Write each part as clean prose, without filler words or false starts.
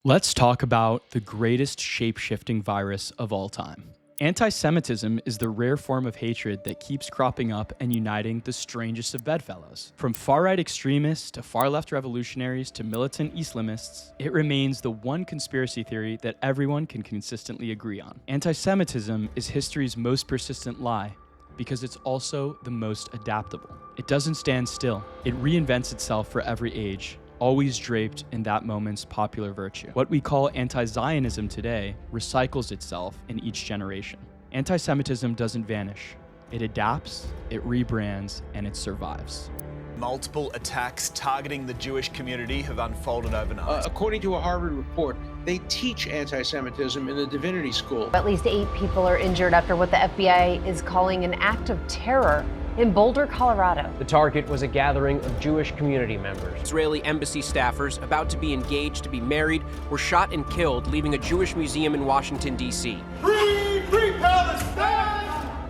Let's talk about the greatest shape-shifting virus of all time. Anti-Semitism is the rare form of hatred that keeps cropping up and uniting the strangest of bedfellows. From far-right extremists to far-left revolutionaries to militant Islamists, it remains the one conspiracy theory that everyone can consistently agree on. Anti-Semitism is history's most persistent lie because it's also the most adaptable. It doesn't stand still. It reinvents itself for every age, always draped in that moment's popular virtue. What we call anti-Zionism today recycles itself in each generation. Anti-Semitism doesn't vanish. It adapts, it rebrands, and it survives. Multiple attacks targeting the Jewish community have unfolded overnight. According to a Harvard report, they teach anti-Semitism in the divinity school. At least 8 people are injured after what the FBI is calling an act of terror in Boulder, Colorado. The target was a gathering of Jewish community members. Israeli embassy staffers about to be engaged to be married were shot and killed, leaving a Jewish museum in Washington, D.C. Free Palestine!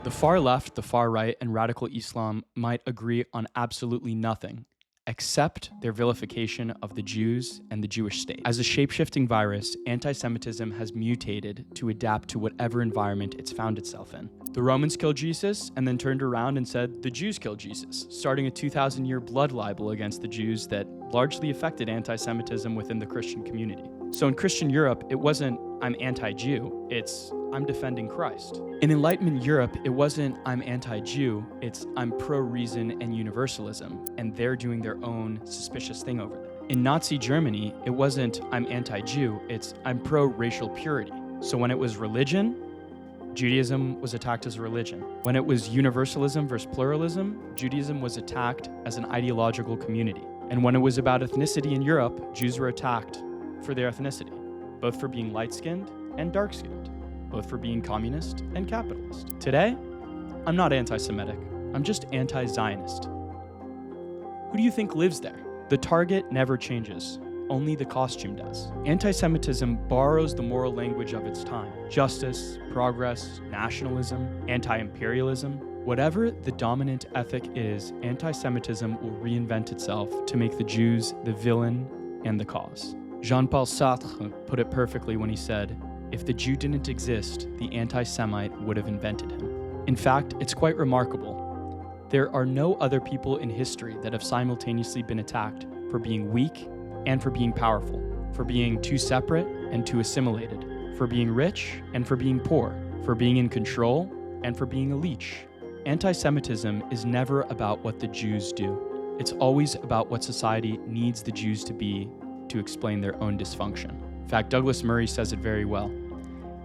The far left, the far right, and radical Islam might agree on absolutely nothing, except their vilification of the Jews and the Jewish state. As a shape-shifting virus, anti-Semitism has mutated to adapt to whatever environment it's found itself in. The Romans killed Jesus and then turned around and said the Jews killed Jesus, starting a 2,000-year blood libel against the Jews that largely affected anti-Semitism within the Christian community. So in Christian Europe, it wasn't I'm anti-Jew, it's I'm defending Christ. In Enlightenment Europe, it wasn't I'm anti-Jew, it's I'm pro-reason and universalism, and they're doing their own suspicious thing over there. In Nazi Germany, it wasn't I'm anti-Jew, it's I'm pro-racial purity. So when it was religion, Judaism was attacked as a religion. When it was universalism versus pluralism, Judaism was attacked as an ideological community. And when it was about ethnicity in Europe, Jews were attacked for their ethnicity, both for being light-skinned and dark-skinned, both for being communist and capitalist. Today, I'm not anti-Semitic, I'm just anti-Zionist. Who do you think lives there? The target never changes, only the costume does. Anti-Semitism borrows the moral language of its time. Justice, progress, nationalism, anti-imperialism. Whatever the dominant ethic is, anti-Semitism will reinvent itself to make the Jews the villain and the cause. Jean-Paul Sartre put it perfectly when he said, "If the Jew didn't exist, the anti-Semite would have invented him." In fact, it's quite remarkable. There are no other people in history that have simultaneously been attacked for being weak and for being powerful, for being too separate and too assimilated, for being rich and for being poor, for being in control and for being a leech. Anti-Semitism is never about what the Jews do. It's always about what society needs the Jews to be to explain their own dysfunction. In fact, Douglas Murray says it very well.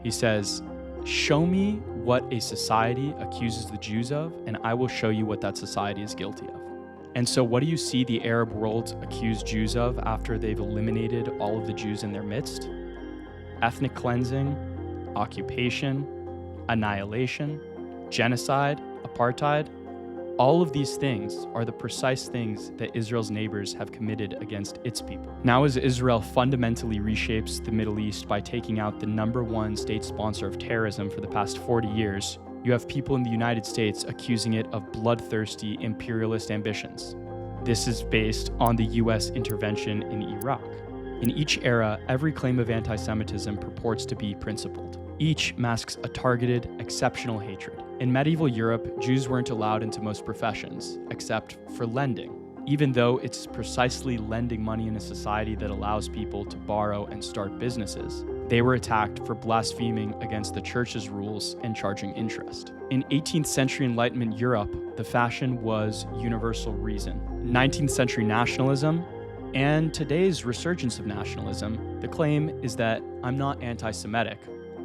He says, "Show me what a society accuses the Jews of, and I will show you what that society is guilty of." And so what do you see the Arab world accuse Jews of after they've eliminated all of the Jews in their midst? Ethnic cleansing, occupation, annihilation, genocide, apartheid. All of these things are the precise things that Israel's neighbors have committed against its people. Now, as Israel fundamentally reshapes the Middle East by taking out the #1 state sponsor of terrorism for the past 40 years, you have people in the United States accusing it of bloodthirsty imperialist ambitions. This is based on the US intervention in Iraq. In each era, every claim of anti-Semitism purports to be principled. Each masks a targeted, exceptional hatred. In medieval Europe, Jews weren't allowed into most professions, except for lending. Even though it's precisely lending money in a society that allows people to borrow and start businesses, they were attacked for blaspheming against the church's rules and charging interest. In 18th century Enlightenment Europe, the fashion was universal reason. 19th century nationalism, and today's resurgence of nationalism, the claim is that I'm not anti-Semitic,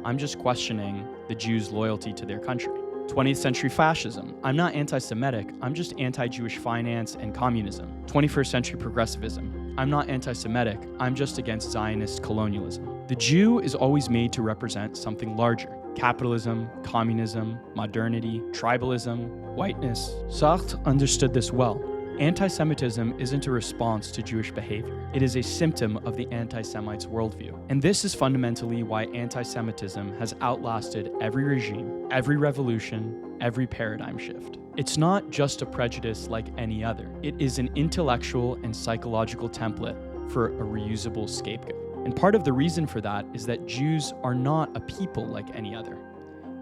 I'm just questioning the Jews' loyalty to their country. 20th century fascism, I'm not anti-Semitic, I'm just anti-Jewish finance and communism. 21st century progressivism, I'm not anti-Semitic, I'm just against Zionist colonialism. The Jew is always made to represent something larger. Capitalism, communism, modernity, tribalism, whiteness. Sartre understood this well. Anti-Semitism isn't a response to Jewish behavior. It is a symptom of the anti-Semites' worldview. And this is fundamentally why anti-Semitism has outlasted every regime, every revolution, every paradigm shift. It's not just a prejudice like any other. It is an intellectual and psychological template for a reusable scapegoat. And part of the reason for that is that Jews are not a people like any other.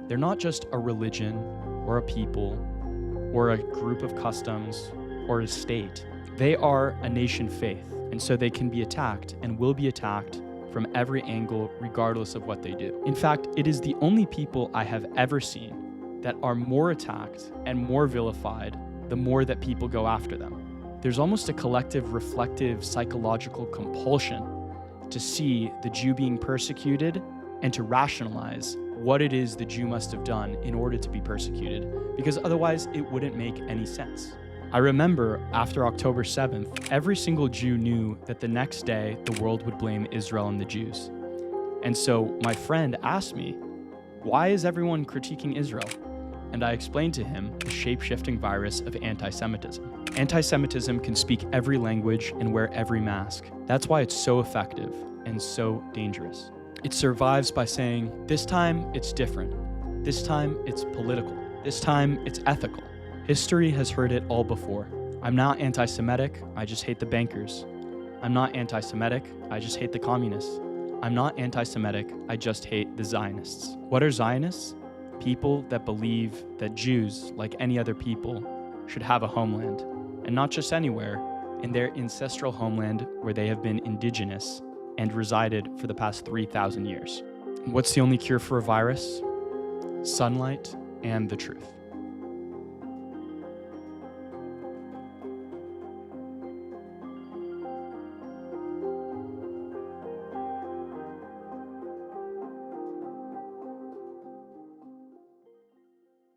They're not just a religion or a people or a group of customs or a state. They are a nation faith, and so they can be attacked and will be attacked from every angle regardless of what they do. In fact, it is the only people I have ever seen that are more attacked and more vilified the more that people go after them. There's almost a collective, reflective, psychological compulsion to see the Jew being persecuted and to rationalize what it is the Jew must have done in order to be persecuted, because otherwise it wouldn't make any sense. I remember after October 7th, every single Jew knew that the next day the world would blame Israel and the Jews. And so my friend asked me, why is everyone critiquing Israel? And I explained to him the shape-shifting virus of anti-Semitism. Anti-Semitism can speak every language and wear every mask. That's why it's so effective and so dangerous. It survives by saying, this time it's different. This time it's political. This time it's ethical. History has heard it all before. I'm not anti-Semitic, I just hate the bankers. I'm not anti-Semitic, I just hate the communists. I'm not anti-Semitic, I just hate the Zionists. What are Zionists? People that believe that Jews, like any other people, should have a homeland. And not just anywhere, in their ancestral homeland where they have been indigenous and resided for the past 3,000 years. What's the only cure for a virus? Sunlight and the truth.